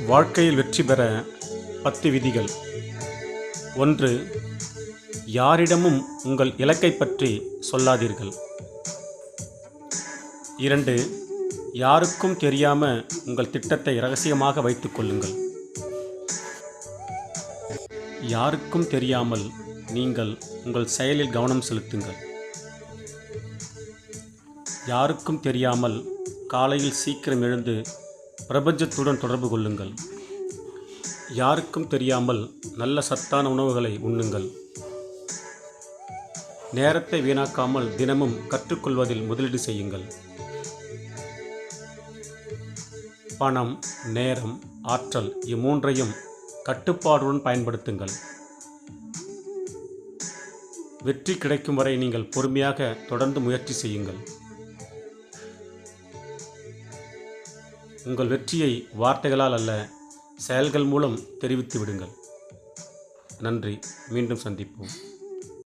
வாழ்க்கையில் வெற்றி பெற 10 விதிகள். 1. யாரிடமும் உங்கள் இலக்கை பற்றி சொல்லாதீர்கள். 2. யாருக்கும் தெரியாமல் உங்கள் திட்டத்தை இரகசியமாக வைத்துக் கொள்ளுங்கள். யாருக்கும் தெரியாமல் நீங்கள் உங்கள் செயலில் கவனம் செலுத்துங்கள். யாருக்கும் தெரியாமல் காலையில் சீக்கிரம் எழுந்து பிரபஞ்சத்துடன் தொடர்பு கொள்ளுங்கள். யாருக்கும் தெரியாமல் நல்ல சத்தான உணவுகளை உண்ணுங்கள். நேரத்தை வீணாக்காமல் தினமும் கற்றுக்கொள்வதில் முதலீடு செய்யுங்கள். பணம், நேரம், ஆற்றல் இம்மூன்றையும் கட்டுப்பாடுடன் பயன்படுத்துங்கள். வெற்றி கிடைக்கும் வரை நீங்கள் பொறுமையாக தொடர்ந்து முயற்சி செய்யுங்கள். உங்கள் வெற்றியை வார்த்தைகளால் அல்ல, செயல்கள் மூலம் தெரிவித்து விடுங்கள். நன்றி. மீண்டும் சந்திப்போம்.